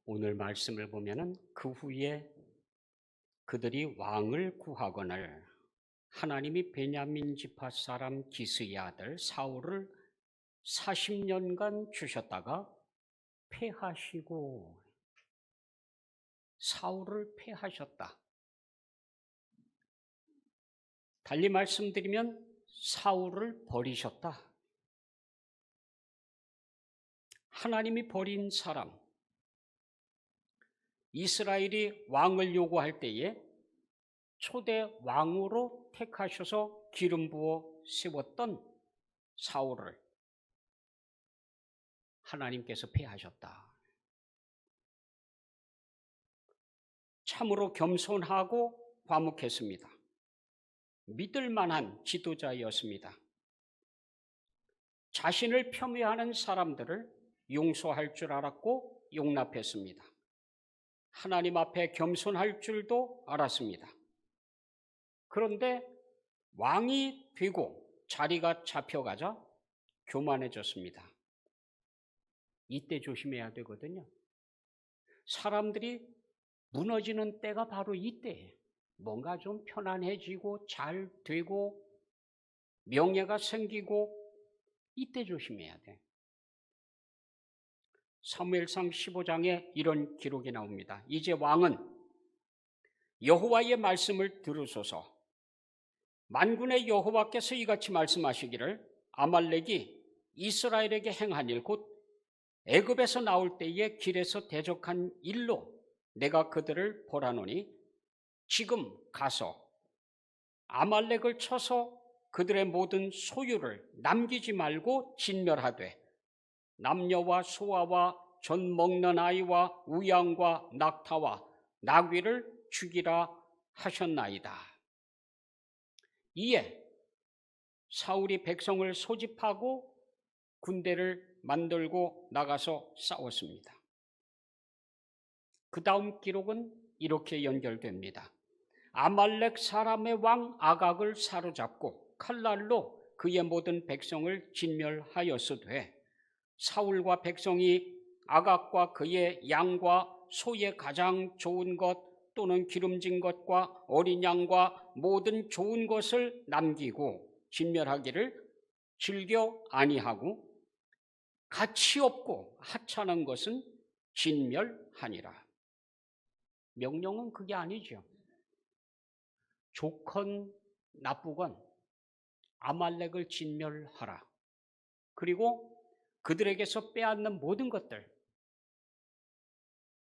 오늘 말씀을 보면은 그 후에 그들이 왕을 구하거늘 하나님이 베냐민 지파 사람 기스의 아들 사울을 40년간 주셨다가 패하시고 사울을 패하셨다. 달리 말씀드리면 사울을 버리셨다. 하나님이 버린 사람, 이스라엘이 왕을 요구할 때에 초대 왕으로 택하셔서 기름 부어 세웠던 사울을 하나님께서 패하셨다. 참으로 겸손하고 과묵했습니다. 믿을 만한 지도자였습니다. 자신을 폄훼하는 사람들을 용서할 줄 알았고 용납했습니다. 하나님 앞에 겸손할 줄도 알았습니다. 그런데 왕이 되고 자리가 잡혀가자 교만해졌습니다. 이때 조심해야 되거든요. 사람들이 무너지는 때가 바로 이때예요. 뭔가 좀 편안해지고 잘 되고 명예가 생기고 이때 조심해야 돼. 사무엘상 15장에 이런 기록이 나옵니다. 이제 왕은 여호와의 말씀을 들으소서. 만군의 여호와께서 이같이 말씀하시기를 아말렉이 이스라엘에게 행한 일 곧 애굽에서 나올 때에 길에서 대적한 일로 내가 그들을 벌하노니 지금 가서 아말렉을 쳐서 그들의 모든 소유를 남기지 말고 진멸하되 남녀와 소아와 젖 먹는 아이와 우양과 낙타와 나귀를 죽이라 하셨나이다. 이에 사울이 백성을 소집하고 군대를 만들고 나가서 싸웠습니다. 그 다음 기록은 이렇게 연결됩니다. 아말렉 사람의 왕 아각을 사로잡고 칼날로 그의 모든 백성을 진멸하였으되 사울과 백성이 아각과 그의 양과 소의 가장 좋은 것 또는 기름진 것과 어린 양과 모든 좋은 것을 남기고 진멸하기를 즐겨 아니하고 가치 없고 하찮은 것은 진멸하니라. 명령은 그게 아니죠. 좋건 나쁘건 아말렉을 진멸하라. 그리고 그들에게서 빼앗는 모든 것들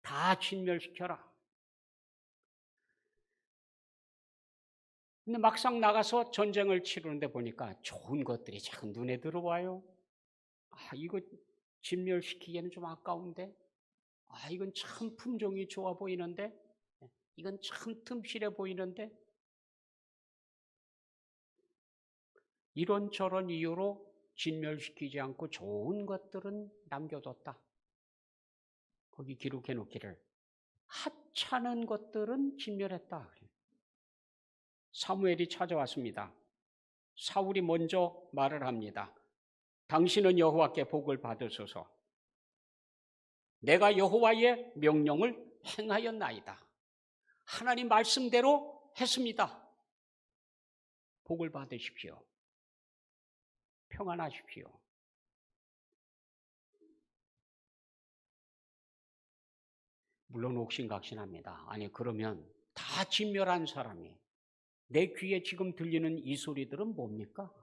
다 진멸시켜라. 근데 막상 나가서 전쟁을 치르는데 보니까 좋은 것들이 자꾸 눈에 들어와요. 이거 진멸시키기에는 좀 아까운데. 이건 참 품종이 좋아 보이는데. 이건 참 틈실해 보이는데. 이런저런 이유로 진멸시키지 않고 좋은 것들은 남겨뒀다. 거기 기록해 놓기를 하찮은 것들은 진멸했다. 사무엘이 찾아왔습니다. 사울이 먼저 말을 합니다. 당신은 여호와께 복을 받으소서. 내가 여호와의 명령을 행하였나이다. 하나님 말씀대로 했습니다. 복을 받으십시오. 평안하십시오. 물론 옥신각신합니다. 아니 그러면 다 진멸한 사람이 내 귀에 지금 들리는 이 소리들은 뭡니까?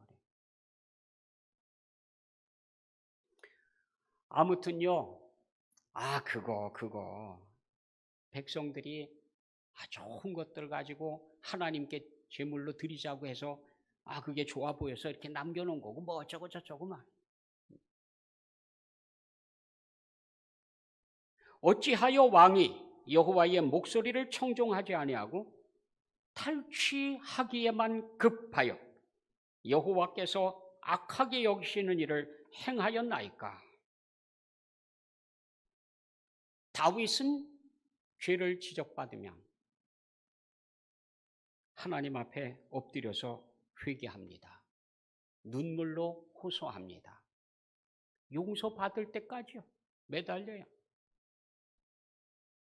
아무튼요. 그거 백성들이 좋은 것들 가지고 하나님께 제물로 드리자고 해서 그게 좋아 보여서 이렇게 남겨놓은 거고 뭐 어쩌고 저쩌고 막. 어찌하여 왕이 여호와의 목소리를 청종하지 아니하고 탈취하기에만 급하여 여호와께서 악하게 여기시는 일을 행하였나이까? 다윗은 죄를 지적받으면 하나님 앞에 엎드려서 회개합니다. 눈물로 호소합니다. 용서받을 때까지요. 매달려요.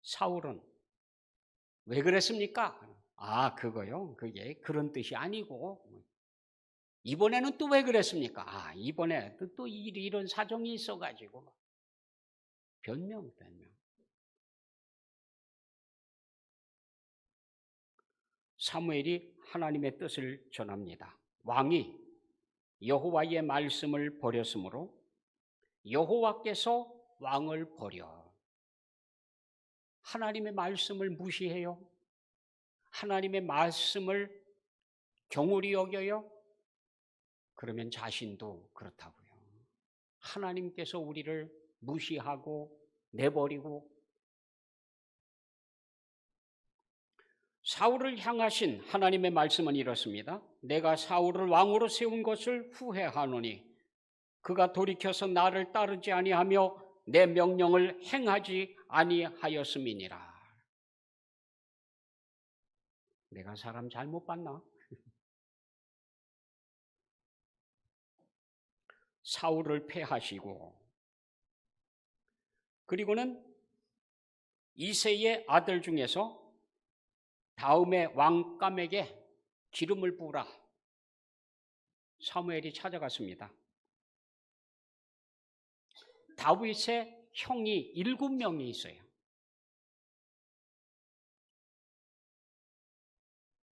사울은 왜 그랬습니까? 아, 그거요? 그게 그런 뜻이 아니고 이번에는 또 왜 그랬습니까? 아, 이번에 또 이런 사정이 있어가지고 변명. 사무엘이 하나님의 뜻을 전합니다. 왕이 여호와의 말씀을 버렸으므로 여호와께서 왕을 버려. 하나님의 말씀을 무시해요? 하나님의 말씀을 경홀히 여겨요? 그러면 자신도 그렇다고요. 하나님께서 우리를 무시하고 내버리고 사울을 향하신 하나님의 말씀은 이렇습니다. 내가 사울을 왕으로 세운 것을 후회하노니 그가 돌이켜서 나를 따르지 아니하며 내 명령을 행하지 아니하였음이니라. 내가 사람 잘못 봤나? 사울을 패하시고 그리고는 이새의 아들 중에서 다음에 왕감에게 기름을 부으라. 사무엘이 찾아갔습니다. 다윗의 형이 7명이 있어요.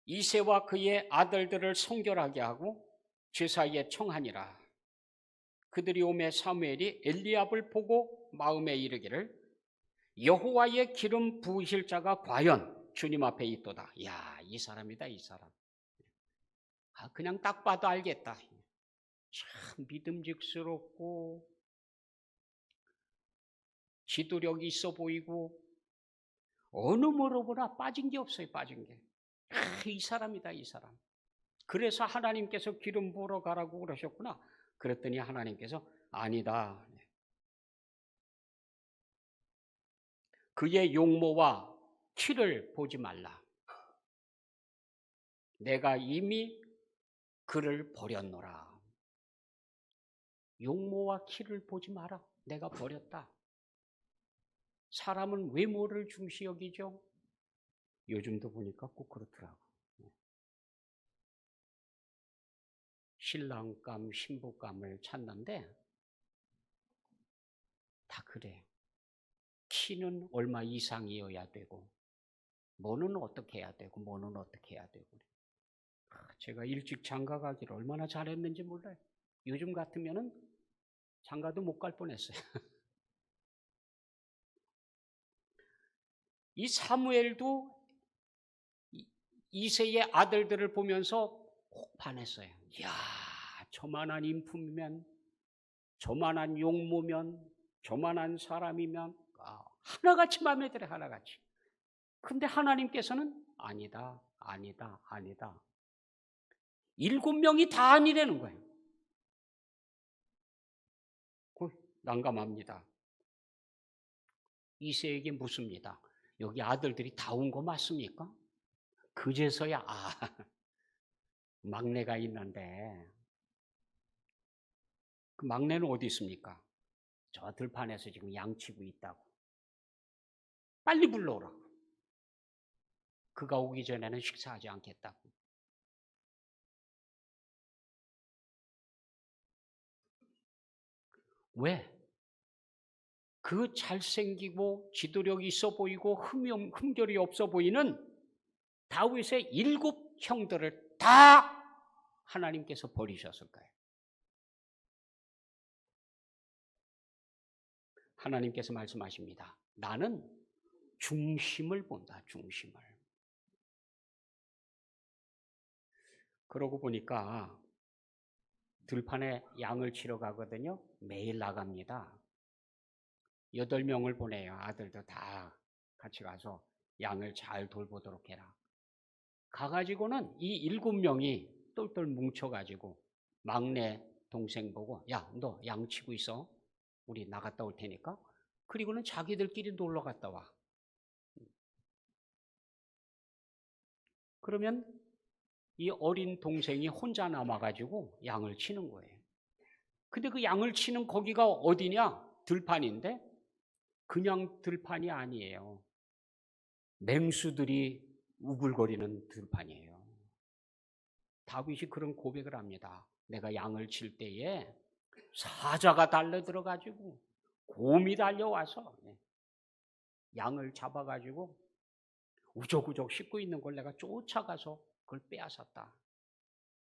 이새와 그의 아들들을 성결하게 하고 제사에 청하니라. 그들이 오매 사무엘이 엘리압을 보고 마음에 이르기를 여호와의 기름 부으실 자가 과연 주님 앞에 있도다. 야, 이 사람이다, 이 사람. 그냥 딱 봐도 알겠다. 참 믿음직스럽고 지도력이 있어 보이고 어느 뭐로보나 빠진 게 없어요. 빠진 게. 이 사람이다, 이 사람. 그래서 하나님께서 기름 부으러 가라고 그러셨구나. 그랬더니 하나님께서 아니다. 그의 용모와 키를 보지 말라. 내가 이미 그를 버렸노라. 용모와 키를 보지 마라. 내가 버렸다. 사람은 외모를 중시 여기죠. 요즘도 보니까 꼭 그렇더라고. 신랑감, 신부감을 찾는데 다 그래. 키는 얼마 이상이어야 되고 뭐는 어떻게 해야 되고 뭐는 어떻게 해야 되고. 제가 일찍 장가 가기를 얼마나 잘했는지 몰라요. 요즘 같으면은 장가도 못 갈 뻔했어요. 이 사무엘도 이새의 아들들을 보면서 꼭 반했어요. 이야, 저만한 인품이면, 저만한 용모면, 저만한 사람이면 하나같이 마음에 들어, 하나같이. 근데 하나님께서는 아니다, 아니다, 아니다. 7명이 다 아니라는 거예요. 난감합니다. 이새에게 묻습니다. 여기 아들들이 다 온 거 맞습니까? 그제서야 막내가 있는데 그 막내는 어디 있습니까? 저 들판에서 지금 양치고 있다고. 빨리 불러오라고. 그가 오기 전에는 식사하지 않겠다고. 왜? 그 잘생기고 지도력이 있어 보이고 흠결이 없어 보이는 다윗의 7 형들을 다 하나님께서 버리셨을까요? 하나님께서 말씀하십니다. 나는 중심을 본다, 중심을. 그러고 보니까 들판에 양을 치러 가거든요. 매일 나갑니다. 8명을 보내요. 아들도 다 같이 가서 양을 잘 돌보도록 해라. 가가지고는 이 7명이 똘똘 뭉쳐가지고 막내 동생 보고 야, 너 양 치고 있어. 우리 나갔다 올 테니까. 그리고는 자기들끼리 놀러 갔다 와. 그러면 이 어린 동생이 혼자 남아가지고 양을 치는 거예요. 근데 그 양을 치는 거기가 어디냐? 들판인데 그냥 들판이 아니에요. 맹수들이 우글거리는 들판이에요. 다윗이 그런 고백을 합니다. 내가 양을 칠 때에 사자가 달려들어가지고 곰이 달려와서 양을 잡아가지고 우적우적 씻고 있는 걸 내가 쫓아가서 그걸 빼앗았다.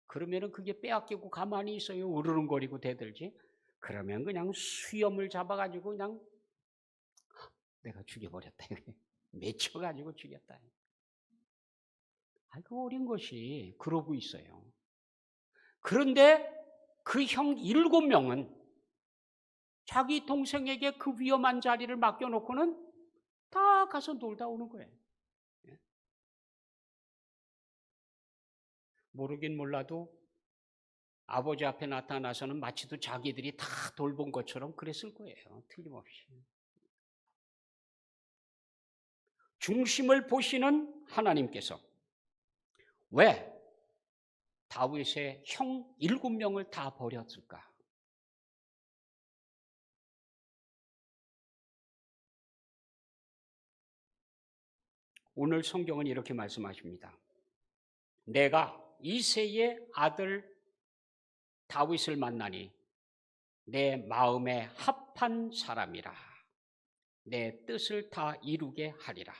그러면은 그게 빼앗기고 가만히 있어요? 으르렁거리고 대들지? 그러면 그냥 수염을 잡아가지고 그냥 내가 죽여버렸다. 맺혀가지고 죽였다. 그 어린 것이 그러고 있어요. 그런데 그 형 7명은 자기 동생에게 그 위험한 자리를 맡겨놓고는 다 가서 놀다 오는 거예요. 모르긴 몰라도 아버지 앞에 나타나서는 마치도 자기들이 다 돌본 것처럼 그랬을 거예요. 틀림없이. 중심을 보시는 하나님께서 왜 다윗의 형 7명을 다 버렸을까? 오늘 성경은 이렇게 말씀하십니다. 내가 이새의 아들 다윗을 만나니 내 마음에 합한 사람이라. 내 뜻을 다 이루게 하리라.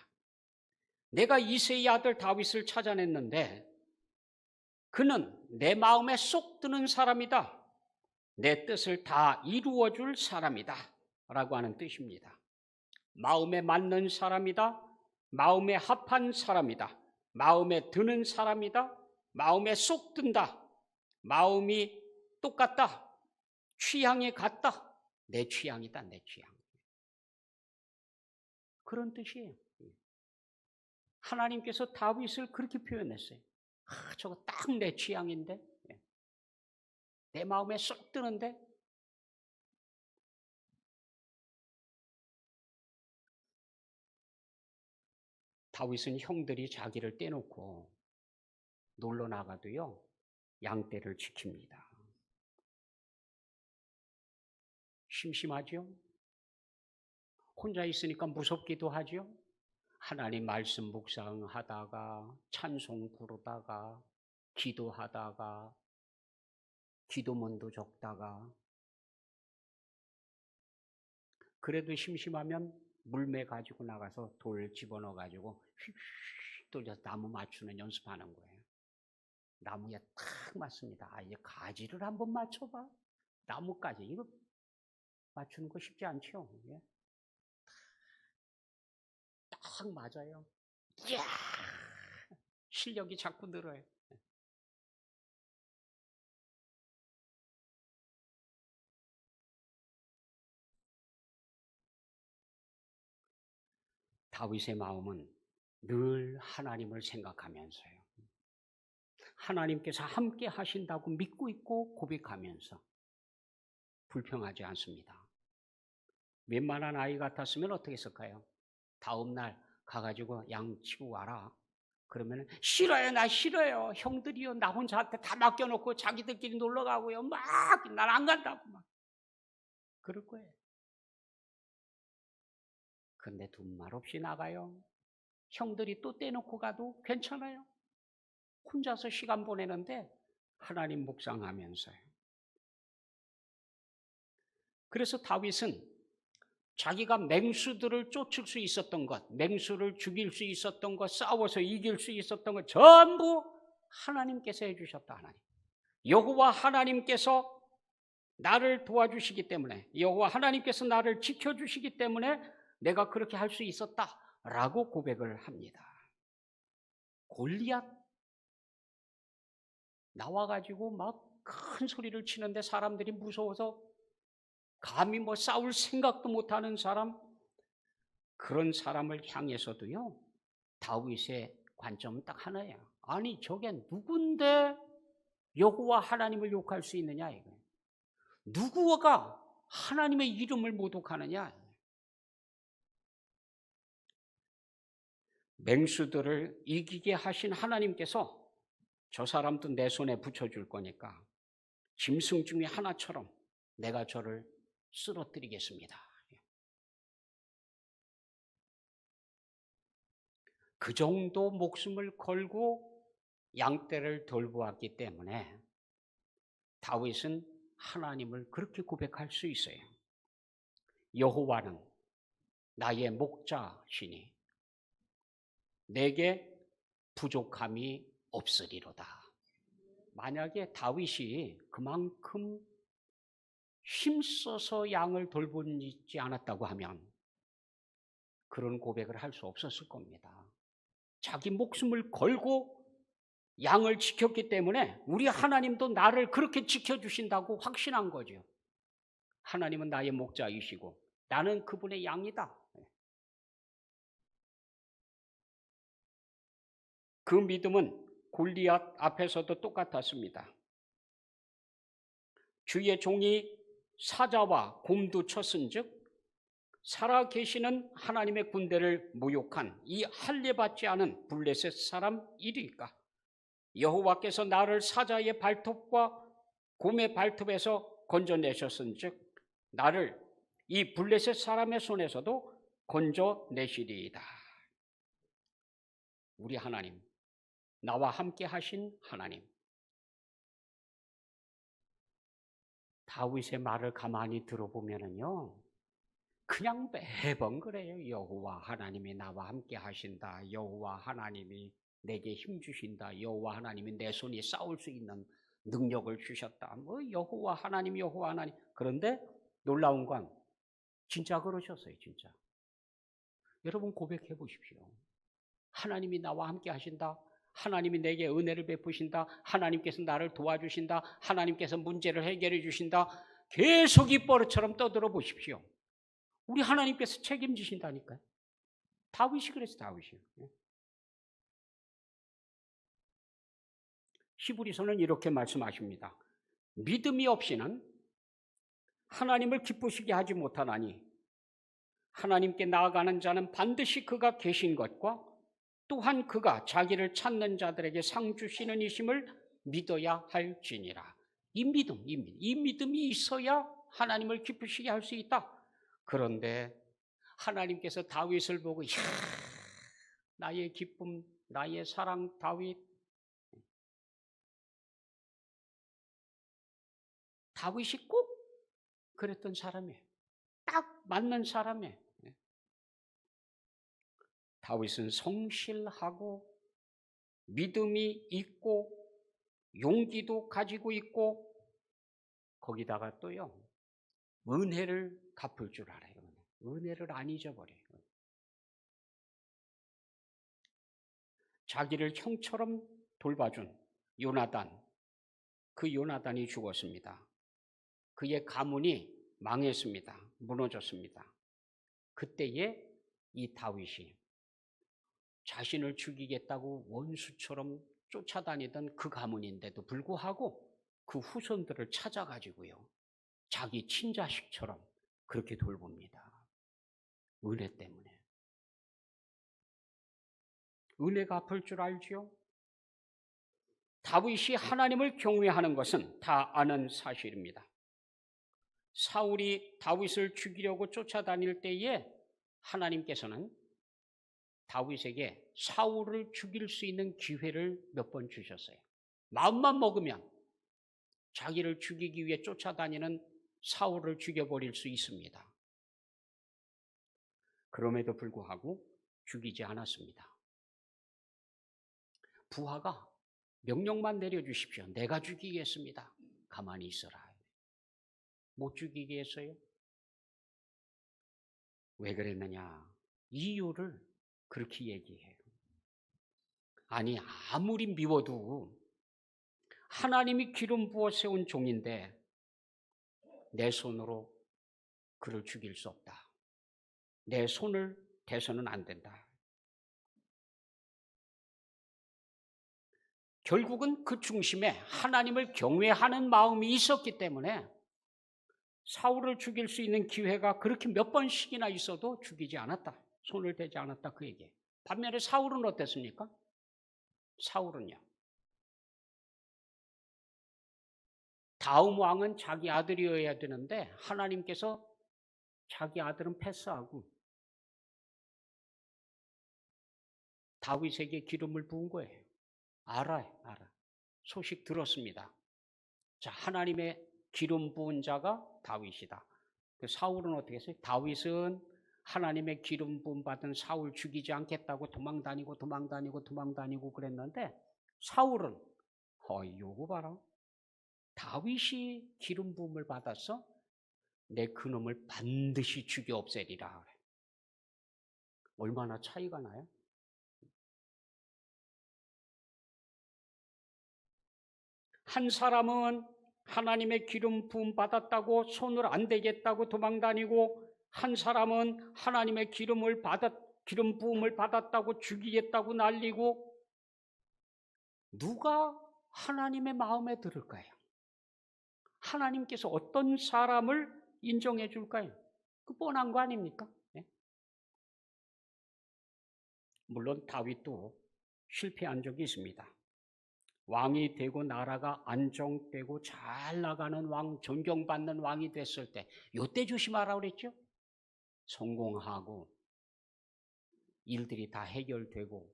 내가 이새의 아들 다윗을 찾아냈는데 그는 내 마음에 쏙 드는 사람이다. 내 뜻을 다 이루어 줄 사람이다. 라고 하는 뜻입니다. 마음에 맞는 사람이다. 마음에 합한 사람이다. 마음에 드는 사람이다. 마음에 쏙 든다. 마음이 똑같다. 취향이 같다. 내 취향이다. 내 취향. 그런 뜻이에요. 하나님께서 다윗을 그렇게 표현했어요. 저거 딱 내 취향인데, 내 마음에 쏙 드는데. 다윗은 형들이 자기를 떼놓고 놀러 나가도요, 양떼를 지킵니다. 심심하죠? 혼자 있으니까 무섭기도 하죠? 하나님 말씀 묵상하다가, 찬송 부르다가, 기도하다가, 기도문도 적다가, 그래도 심심하면 물매 가지고 나가서 돌 집어넣어 가지고 휙휙 돌려서 나무 맞추는 연습하는 거예요. 나무에 탁 맞습니다. 이제 가지를 한번 맞춰봐. 나무까지 이거 맞추는 거 쉽지 않죠. 딱 맞아요. 이야, 실력이 자꾸 늘어요. 다윗의 마음은 늘 하나님을 생각하면서요. 하나님께서 함께 하신다고 믿고 있고 고백하면서 불평하지 않습니다. 웬만한 아이 같았으면 어떻게 했을까요? 다음 날 가가지고 양 치고 와라. 그러면 싫어요, 나 싫어요. 형들이요, 나 혼자한테 다 맡겨놓고 자기들끼리 놀러 가고요. 막 난 안 간다고 막 그럴 거예요. 근데 둔말 없이 나가요. 형들이 또 떼놓고 가도 괜찮아요. 혼자서 시간 보내는데 하나님 묵상하면서요. 그래서 다윗은 자기가 맹수들을 쫓을 수 있었던 것, 맹수를 죽일 수 있었던 것, 싸워서 이길 수 있었던 것 전부 하나님께서 해주셨다. 하나님. 여호와 하나님께서 나를 도와주시기 때문에, 여호와 하나님께서 나를 지켜주시기 때문에 내가 그렇게 할 수 있었다라고 고백을 합니다. 골리앗 나와가지고 막 큰 소리를 치는데 사람들이 무서워서 감히 뭐 싸울 생각도 못하는 사람, 그런 사람을 향해서도요, 다윗의 관점은 딱 하나예요. 아니 저게 누군데 여호와 하나님을 욕할 수 있느냐 이거예요. 누구가 하나님의 이름을 모독하느냐. 맹수들을 이기게 하신 하나님께서 저 사람도 내 손에 붙여줄 거니까 짐승 중에 하나처럼 내가 저를 쓰러뜨리겠습니다. 그 정도 목숨을 걸고 양떼를 돌보았기 때문에 다윗은 하나님을 그렇게 고백할 수 있어요. 여호와는 나의 목자시니 내게 부족함이 없으리로다. 만약에 다윗이 그만큼 힘써서 양을 돌보지 않았다고 하면 그런 고백을 할 수 없었을 겁니다. 자기 목숨을 걸고 양을 지켰기 때문에 우리 하나님도 나를 그렇게 지켜주신다고 확신한 거죠. 하나님은 나의 목자이시고 나는 그분의 양이다. 그 믿음은 골리앗 앞에서도 똑같았습니다. 주의 종이 사자와 곰도 쳤은즉 살아 계시는 하나님의 군대를 모욕한 이 할례받지 않은 블레셋 사람 이리까 여호와께서 나를 사자의 발톱과 곰의 발톱에서 건져내셨은즉 나를 이 블레셋 사람의 손에서도 건져내시리이다. 우리 하나님, 나와 함께 하신 하나님. 다윗의 말을 가만히 들어보면은요, 그냥 매번 그래요. 여호와 하나님이 나와 함께 하신다. 여호와 하나님이 내게 힘 주신다. 여호와 하나님이 내 손이 싸울 수 있는 능력을 주셨다. 뭐 여호와 하나님, 여호와 하나님. 그런데 놀라운 건 진짜 그러셨어요. 진짜. 여러분 고백해 보십시오. 하나님이 나와 함께 하신다. 하나님이 내게 은혜를 베푸신다. 하나님께서 나를 도와주신다. 하나님께서 문제를 해결해 주신다. 계속 이 버릇처럼 떠들어 보십시오. 우리 하나님께서 책임지신다니까요. 다윗이 그랬어요. 다윗이. 히브리서는 이렇게 말씀하십니다. 믿음이 없이는 하나님을 기쁘시게 하지 못하나니 하나님께 나아가는 자는 반드시 그가 계신 것과 또한 그가 자기를 찾는 자들에게 상 주시는 이심을 믿어야 할지니라. 이 믿음이 있어야 하나님을 기쁘시게 할 수 있다. 그런데 하나님께서 다윗을 보고 이야, 나의 기쁨, 나의 사랑 다윗. 다윗이 꼭 그랬던 사람이에요. 딱 맞는 사람이에요. 다윗은 성실하고 믿음이 있고 용기도 가지고 있고 거기다가 또요 은혜를 갚을 줄 알아요. 은혜를 안 잊어버려요. 자기를 형처럼 돌봐준 요나단, 그 요나단이 죽었습니다. 그의 가문이 망했습니다. 무너졌습니다. 그때에 이 다윗이 자신을 죽이겠다고 원수처럼 쫓아다니던 그 가문인데도 불구하고 그 후손들을 찾아가지고요. 자기 친자식처럼 그렇게 돌봅니다. 은혜 때문에. 은혜가 아플 줄 알지요? 다윗이 하나님을 경외하는 것은 다 아는 사실입니다. 사울이 다윗을 죽이려고 쫓아다닐 때에 하나님께서는 다윗에게 사울을 죽일 수 있는 기회를 몇 번 주셨어요. 마음만 먹으면 자기를 죽이기 위해 쫓아다니는 사울을 죽여버릴 수 있습니다. 그럼에도 불구하고 죽이지 않았습니다. 부하가 명령만 내려주십시오. 내가 죽이겠습니다. 가만히 있어라. 못 죽이게 했어요. 왜 그랬느냐? 이유를 그렇게 얘기해요. 아니 아무리 미워도 하나님이 기름 부어 세운 종인데 내 손으로 그를 죽일 수 없다. 내 손을 대서는 안 된다. 결국은 그 중심에 하나님을 경외하는 마음이 있었기 때문에 사울을 죽일 수 있는 기회가 그렇게 몇 번씩이나 있어도 죽이지 않았다. 손을 대지 않았다 그 얘기예요. 반면에 사울은 어땠습니까? 사울은요. 다음 왕은 자기 아들이어야 되는데 하나님께서 자기 아들은 패스하고 다윗에게 기름을 부은 거예요. 알아. 소식 들었습니다. 자, 하나님의 기름 부은 자가 다윗이다. 사울은 어떻게 했어요? 다윗은 하나님의 기름 부음 받은 사울 죽이지 않겠다고 도망다니고 그랬는데, 사울은 요거 봐라. 다윗이 기름 부음을 받았어? 내 그놈을 반드시 죽여 없애리라. 얼마나 차이가 나요? 한 사람은 하나님의 기름 부음 받았다고 손을 안 대겠다고 도망다니고, 한 사람은 하나님의 기름 부음을 받았다고 죽이겠다고 난리고, 누가 하나님의 마음에 들을까요? 하나님께서 어떤 사람을 인정해 줄까요? 그 뻔한 거 아닙니까? 네? 물론 다윗도 실패한 적이 있습니다. 왕이 되고 나라가 안정되고 잘 나가는 왕, 존경받는 왕이 됐을 때, 요때 조심하라고 그랬죠? 성공하고 일들이 다 해결되고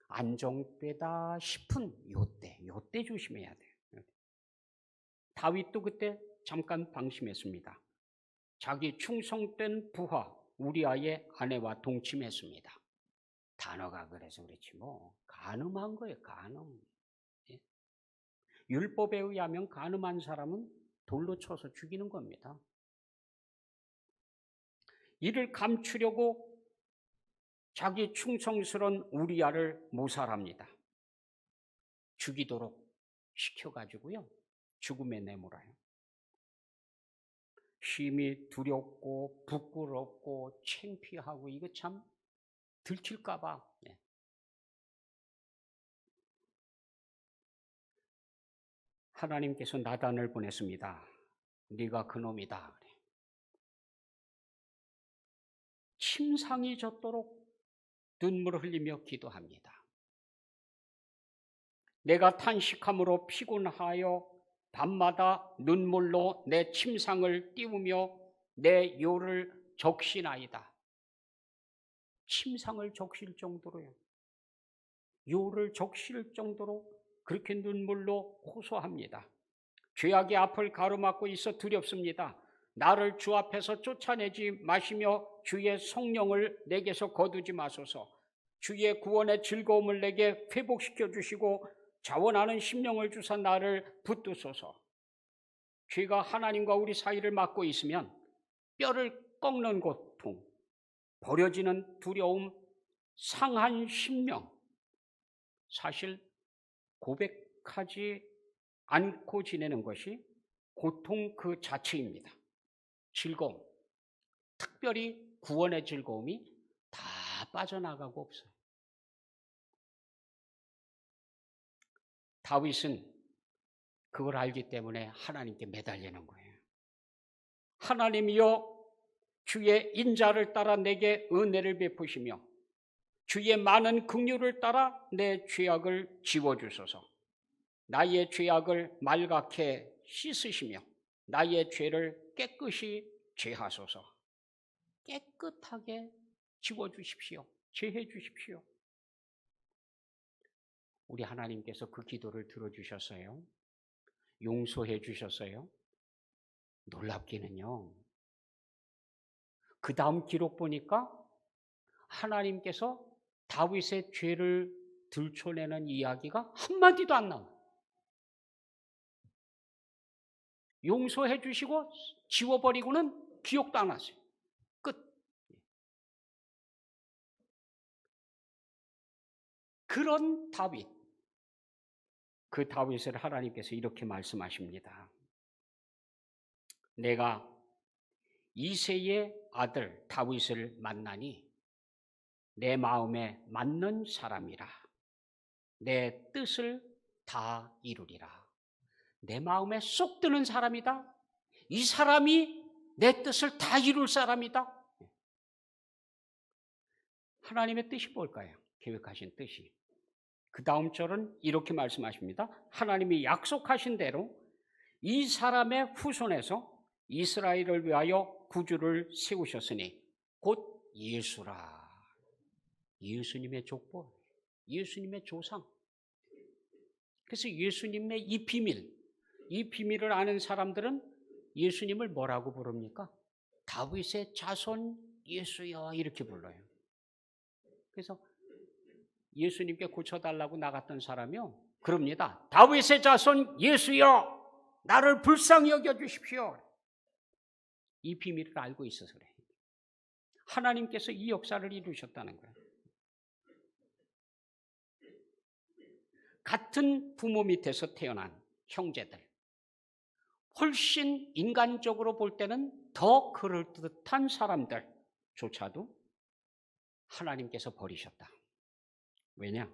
안정되다 싶은 요때 조심해야 돼요. 다윗도 그때 잠깐 방심했습니다. 자기 충성된 부하 우리아의 아내와 동침했습니다. 단어가 그래서 그렇지 뭐 간음한 거예요. 간음. 예? 율법에 의하면 간음한 사람은 돌로 쳐서 죽이는 겁니다. 이를 감추려고 자기 충성스러운 우리아를 모살합니다. 죽이도록 시켜가지고요. 죽음에 내몰아요. 심히 두렵고 부끄럽고 창피하고 이거 참 들킬까 봐. 하나님께서 나단을 보냈습니다. 네가 그놈이다. 침상이 젖도록 눈물을 흘리며 기도합니다. 내가 탄식함으로 피곤하여 밤마다 눈물로 내 침상을 띄우며 내 요를 적시나이다. 침상을 적실 정도로요. 요를 적실 정도로 그렇게 눈물로 호소합니다. 죄악의 앞을 가로막고 있어 두렵습니다. 나를 주 앞에서 쫓아내지 마시며 주의 성령을 내게서 거두지 마소서. 주의 구원의 즐거움을 내게 회복시켜 주시고 자원하는 심령을 주사 나를 붙드소서. 죄가 하나님과 우리 사이를 막고 있으면 뼈를 꺾는 고통, 버려지는 두려움, 상한 심령, 사실 고백하지 않고 지내는 것이 고통 그 자체입니다. 즐거움, 특별히 구원의 즐거움이 다 빠져나가고 없어요. 다윗은 그걸 알기 때문에 하나님께 매달리는 거예요. 하나님이여, 주의 인자를 따라 내게 은혜를 베푸시며 주의 많은 긍휼을 따라 내 죄악을 지워주소서. 나의 죄악을 말갛게 씻으시며 나의 죄를 깨끗이 제하소서. 깨끗하게 지워주십시오. 제해 주십시오. 우리 하나님께서 그 기도를 들어주셨어요. 용서해 주셨어요. 놀랍기는요, 그 다음 기록 보니까 하나님께서 다윗의 죄를 들춰내는 이야기가 한마디도 안 나와요. 용서해 주시고 지워버리고는 기억도 안 하세요. 끝. 그런 다윗, 그 다윗을 하나님께서 이렇게 말씀하십니다. 내가 이새의 아들 다윗을 만나니 내 마음에 맞는 사람이라. 내 뜻을 다 이루리라. 내 마음에 쏙 드는 사람이다. 이 사람이 내 뜻을 다 이룰 사람이다. 하나님의 뜻이 뭘까요? 계획하신 뜻이. 그 다음 절은 이렇게 말씀하십니다. 하나님이 약속하신 대로 이 사람의 후손에서 이스라엘을 위하여 구주를 세우셨으니 곧 예수라. 예수님의 족보. 예수님의 조상. 그래서 예수님의 이 비밀을 아는 사람들은 예수님을 뭐라고 부릅니까? 다윗의 자손 예수여 이렇게 불러요. 그래서 예수님께 고쳐달라고 나갔던 사람이요, 그럽니다. 다윗의 자손 예수여, 나를 불쌍히 여겨주십시오. 이 비밀을 알고 있어서 그래요. 하나님께서 이 역사를 이루셨다는 거예요. 같은 부모 밑에서 태어난 형제들, 훨씬 인간적으로 볼 때는 더 그럴듯한 사람들조차도 하나님께서 버리셨다. 왜냐?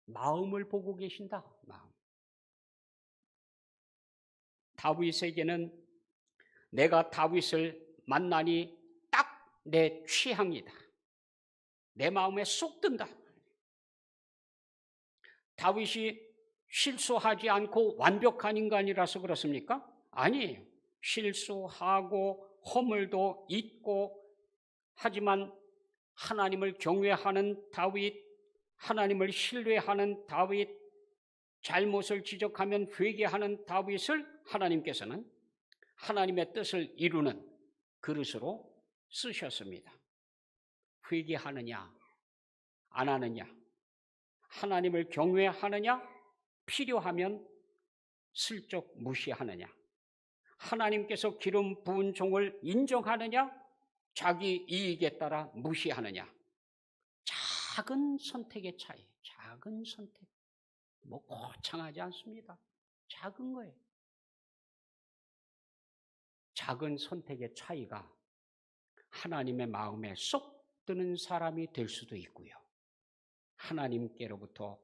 마음을 보고 계신다. 마음. 다윗에게는 내가 다윗을 만나니 딱 내 취향이다. 내 마음에 쏙 든다. 다윗이 실수하지 않고 완벽한 인간이라서 그렇습니까? 아니에요. 실수하고 허물도 있고, 하지만 하나님을 경외하는 다윗, 하나님을 신뢰하는 다윗, 잘못을 지적하면 회개하는 다윗을 하나님께서는 하나님의 뜻을 이루는 그릇으로 쓰셨습니다. 회개하느냐 안 하느냐, 하나님을 경외하느냐, 필요하면 슬쩍 무시하느냐, 하나님께서 기름 부은 종을 인정하느냐, 자기 이익에 따라 무시하느냐. 작은 선택의 차이, 작은 선택. 뭐 거창하지 않습니다. 작은 거예요. 작은 선택의 차이가 하나님의 마음에 쏙 드는 사람이 될 수도 있고요, 하나님께로부터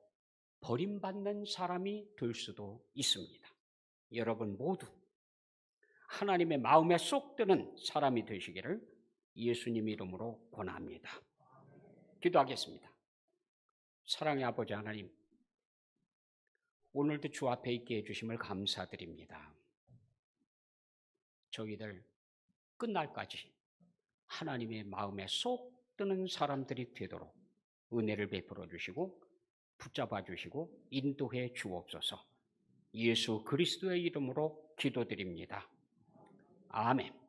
버림받는 사람이 될 수도 있습니다. 여러분 모두 하나님의 마음에 쏙 드는 사람이 되시기를 예수님 이름으로 권합니다. 기도하겠습니다. 사랑의 아버지 하나님, 오늘도 주 앞에 있게 해주심을 감사드립니다. 저희들 끝날까지 하나님의 마음에 쏙 드는 사람들이 되도록 은혜를 베풀어 주시고 붙잡아 주시고 인도해 주옵소서. 예수 그리스도의 이름으로 기도드립니다. 아멘.